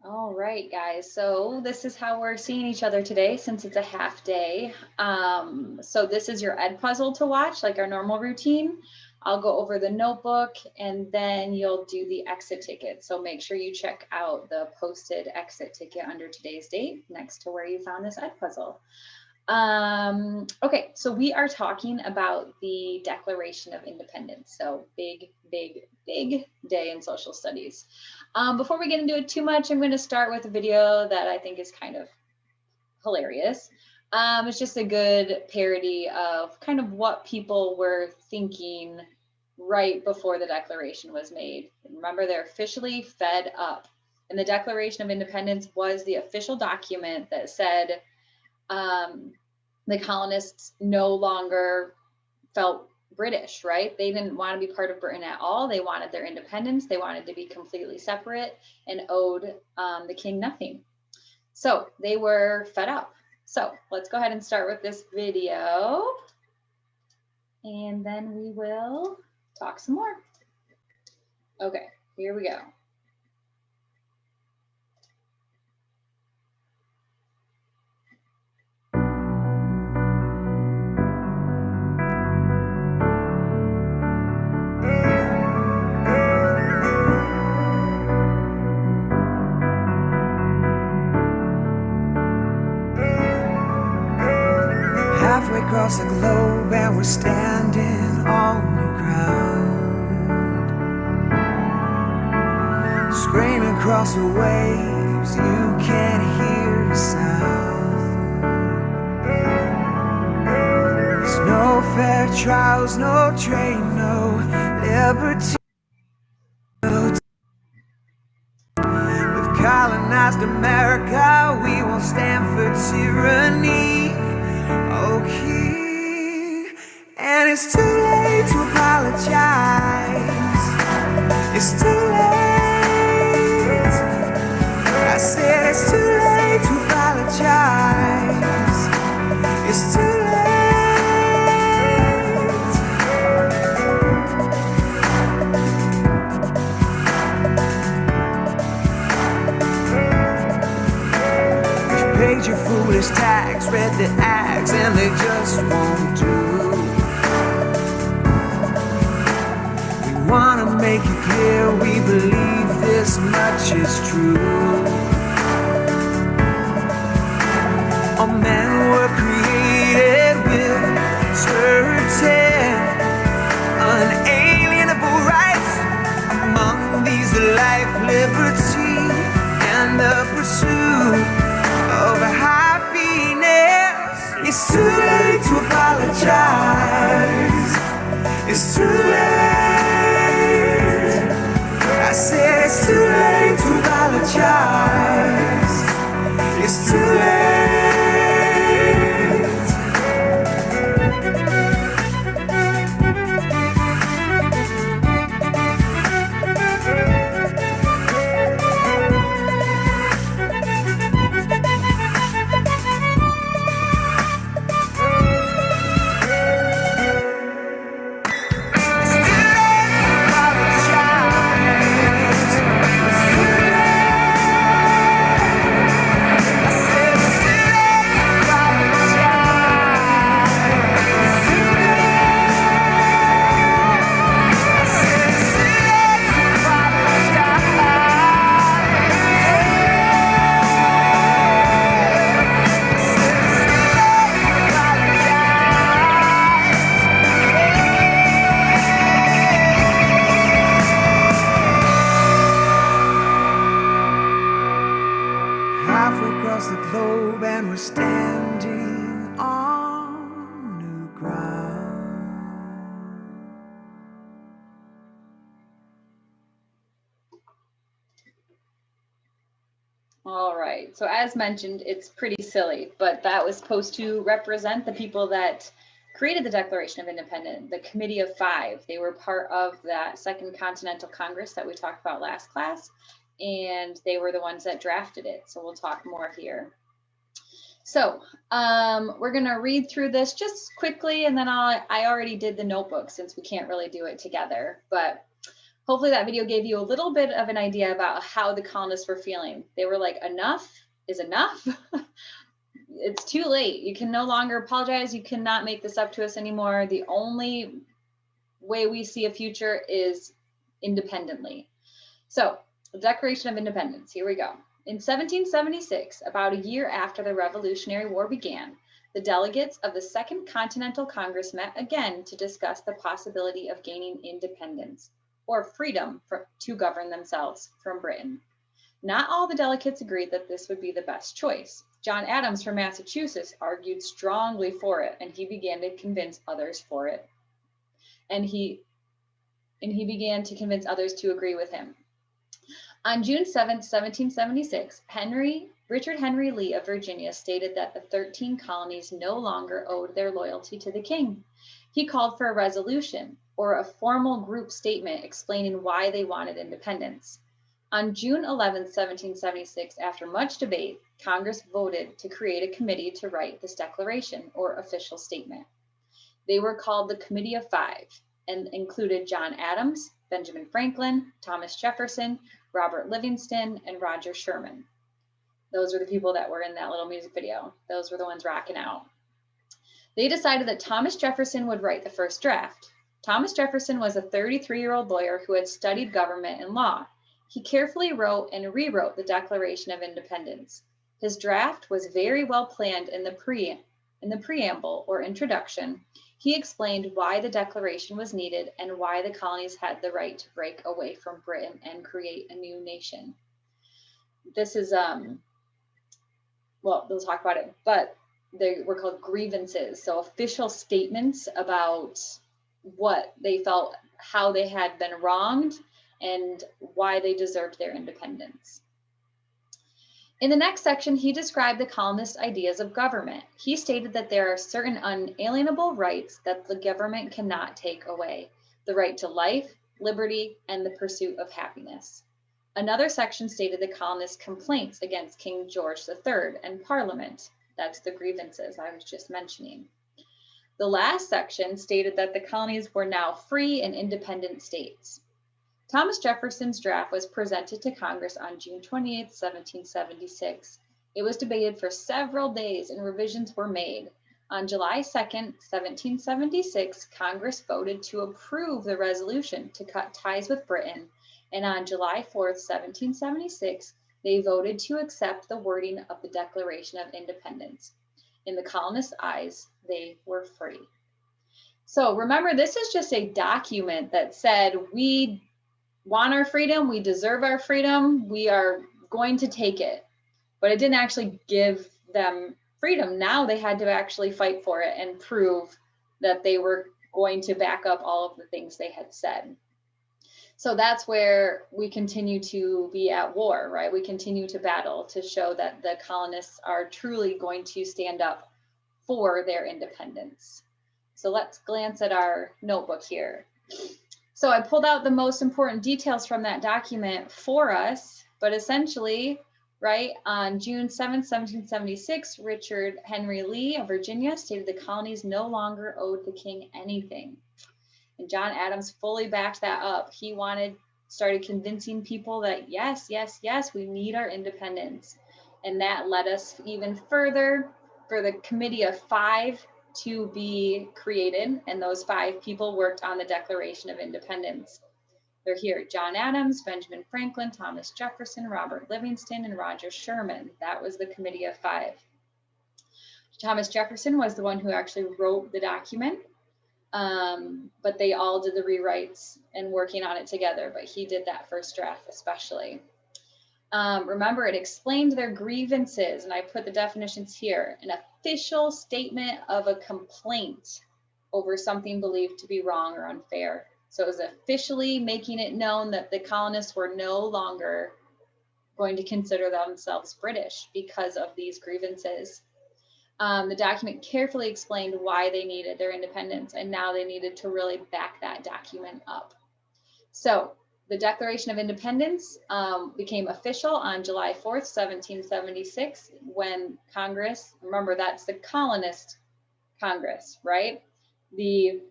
All right, guys. So this is how we're seeing each other today since it's a half day. So this is your ed puzzle to watch, like our normal routine. I'll go over the notebook and then you'll do the exit ticket. So make sure you check out the posted exit ticket under today's date next to where you found this ed puzzle. Okay, so we are talking about the Declaration of Independence. So big, big, big day in social studies. Before we get into it too much, I'm going to start with a video that I think is kind of hilarious. It's just a good parody of kind of what people were thinking right before the Declaration was made. Remember, they're officially fed up. And the Declaration of Independence was the official document that said, the colonists no longer felt British, right? They didn't want to be part of Britain at all. They wanted their independence. They wanted to be completely separate and owed the king nothing. So they were fed up. So let's go ahead and start with this video. And then we will talk some more. Okay, here we go. Halfway across the globe and we're standing on new ground. Screaming across the waves, you can't hear the sound. There's no fair trials, no train, no liberty. We've colonized America, we won't stand for tyranny. Okay, and it's too late to apologize. It's too late. I said it's too late to apologize. It's too late. You've paid your foolish tax, read the acts, and they just won't do. We wanna make it clear we believe this much is true. All men were created with certain unalienable rights. Among these, life, liberty, and the pursuit of happiness. It's too late to apologize. It's too late. I said it's too late to apologize. It's too late. Halfway across the globe and we're standing on new ground. All right. So as mentioned, it's pretty silly, but that was supposed to represent the people that created the Declaration of Independence, the Committee of Five. They were part of that Second Continental Congress that we talked about last class, and they were the ones that drafted it. So we'll talk more here. So we're going to read through this just quickly, and then I already did the notebook since we can't really do it together, but Hopefully that video gave you a little bit of an idea about how the colonists were feeling. They were like, enough is enough. It's too late. You can no longer apologize. You cannot make this up to us anymore. The only way we see a future is independently. So the Declaration of Independence, here we go. In 1776, about a year after the Revolutionary War began, the delegates of the Second Continental Congress met again to discuss the possibility of gaining independence, or freedom to govern themselves from Britain. Not all the delegates agreed that this would be the best choice. John Adams from Massachusetts argued strongly for it, and he began to convince others for it. And he began to convince others to agree with him. On June 7, 1776, Richard Henry Lee of Virginia stated that the 13 colonies no longer owed their loyalty to the king. He called for a resolution, or a formal group statement explaining why they wanted independence. On June 11, 1776, after much debate, Congress voted to create a committee to write this declaration, or official statement. They were called the Committee of Five and included John Adams, Benjamin Franklin, Thomas Jefferson, Robert Livingston, and Roger Sherman. Those were the people that were in that little music video. Those were the ones rocking out. They decided that Thomas Jefferson would write the first draft. Thomas Jefferson was a 33-year-old lawyer who had studied government and law. He carefully wrote and rewrote the Declaration of Independence. His draft was very well planned in the preamble or introduction. He explained why the declaration was needed and why the colonies had the right to break away from Britain and create a new nation. This is, well, we'll talk about it, but they were called grievances. So official statements about what they felt, how they had been wronged, and why they deserved their independence. In the next section, he described the colonists' ideas of government. He stated that there are certain unalienable rights that the government cannot take away: the right to life, liberty, and the pursuit of happiness. Another section stated the colonists' complaints against King George III and Parliament. That's the grievances I was just mentioning. The last section stated that the colonies were now free and independent states. Thomas Jefferson's draft was presented to Congress on June 28, 1776. It was debated for several days and revisions were made. On July 2, 1776, Congress voted to approve the resolution to cut ties with Britain, and on July 4, 1776, they voted to accept the wording of the Declaration of Independence. In the colonists' eyes, they were free. So remember, this is just a document that said we want our freedom, we deserve our freedom, we are going to take it. But it didn't actually give them freedom. Now they had to actually fight for it and prove that they were going to back up all of the things they had said. So that's where we continue to be at war, right? We continue to battle to show that the colonists are truly going to stand up for their independence. So let's glance at our notebook here. So I pulled out the most important details from that document for us, but essentially, right, on June 7, 1776, Richard Henry Lee of Virginia stated the colonies no longer owed the king anything. And John Adams fully backed that up. He started convincing people that yes, yes, yes, we need our independence. And that led us even further for the Committee of Five to be created, and those 5 people worked on the Declaration of Independence. They're here: John Adams, Benjamin Franklin, Thomas Jefferson, Robert Livingston, and Roger Sherman. That was the Committee of 5. Thomas Jefferson was the one who actually wrote the document, but they all did the rewrites and working on it together, but he did that first draft especially. Remember, it explained their grievances, and I put the definitions here: an official statement of a complaint over something believed to be wrong or unfair. So it was officially making it known that the colonists were no longer going to consider themselves British because of these grievances. The document carefully explained why they needed their independence, and now they needed to really back that document up. So the Declaration of Independence became official on July 4th, 1776, when Congress, remember that's the colonist Congress, right? The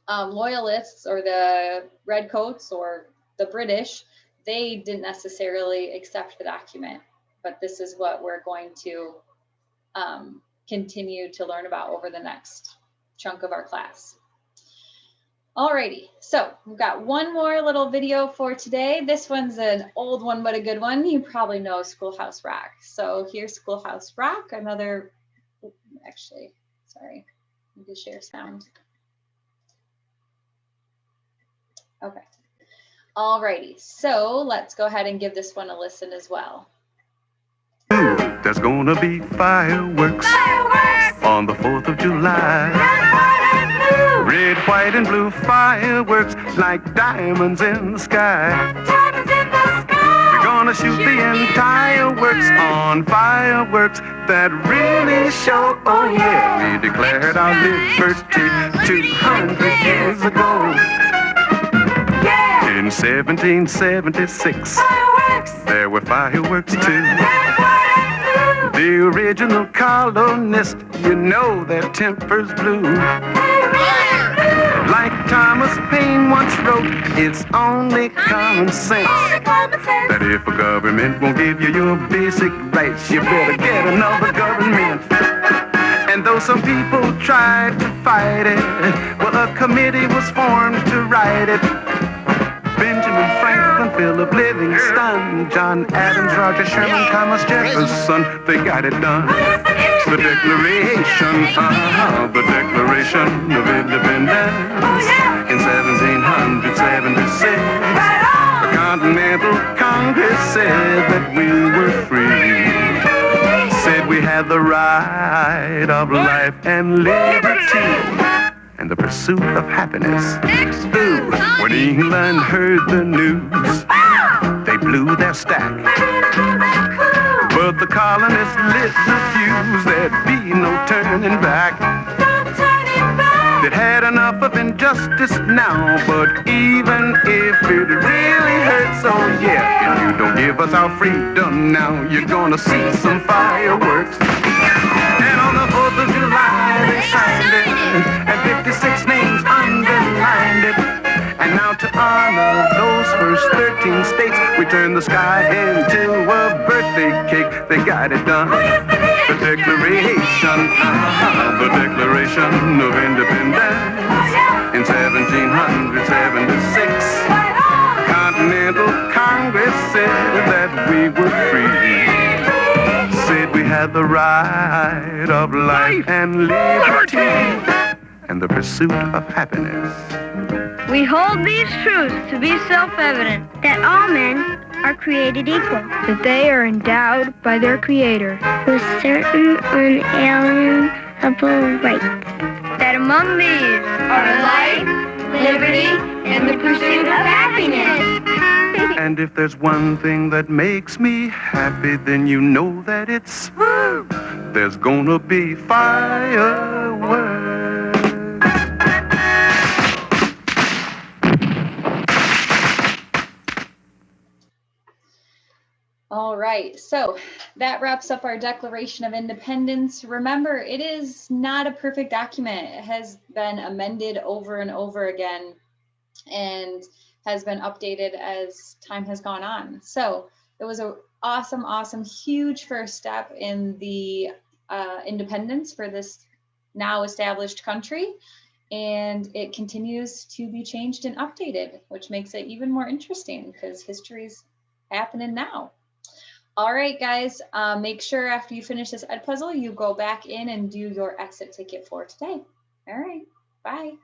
loyalists or the redcoats or the British, they didn't necessarily accept the document, but this is what we're going to continue to learn about over the next chunk of our class. Alrighty, so we've got one more little video for today. This one's an old one, but a good one. You probably know Schoolhouse Rock. So here's Schoolhouse Rock, another, actually, sorry, let me share sound. Okay, alrighty, so let's go ahead and give this one a listen as well. There's gonna be fireworks on the 4th of July. Red, white, and blue fireworks like diamonds in the sky. We're gonna shoot the entire works on fireworks that really show, oh yeah, we declared our liberty 200 years ago. In 1776, there were fireworks too. The original colonists, you know their tempers blew. Like Thomas Paine once wrote, it's only common sense that if a government won't give you your basic rights, you better get another government. And though some people tried to fight it, well, a committee was formed to write it. Benjamin Franklin, Philip Livingston, John Adams, Roger Sherman, Thomas Jefferson, they got it done. The Declaration of Independence in 1776. The Continental Congress said that we were free. Said we had the right of life and liberty and the pursuit of happiness. Ooh, when England heard the news, they blew their stack. But the colonists lit the fuse, there'd be no turning back. They'd had enough of injustice now, but even if it really hurts, oh yeah, if you don't give us our freedom now, you're gonna see some fireworks. And on the 4th of July they signed it, and 56 names underlined it. And now to honor those first 13 states, we turn the sky into a birthday cake. They got it done. The Declaration of Independence in 1776. Continental Congress said that we were free. Said we had the right of life and liberty and the pursuit of happiness. We hold these truths to be self-evident, that all men are created equal, that they are endowed by their Creator with certain unalienable rights, that among these are life, liberty, and the pursuit of happiness. And if there's one thing that makes me happy, then you know that it's there's gonna be fireworks. All right, so that wraps up our Declaration of Independence. Remember, it is not a perfect document. It has been amended over and over again and has been updated as time has gone on. So it was an awesome, awesome, huge first step in the independence for this now established country. And it continues to be changed and updated, which makes it even more interesting because history's happening now. All right, guys, make sure after you finish this Edpuzzle, you go back in and do your exit ticket for today. All right, bye.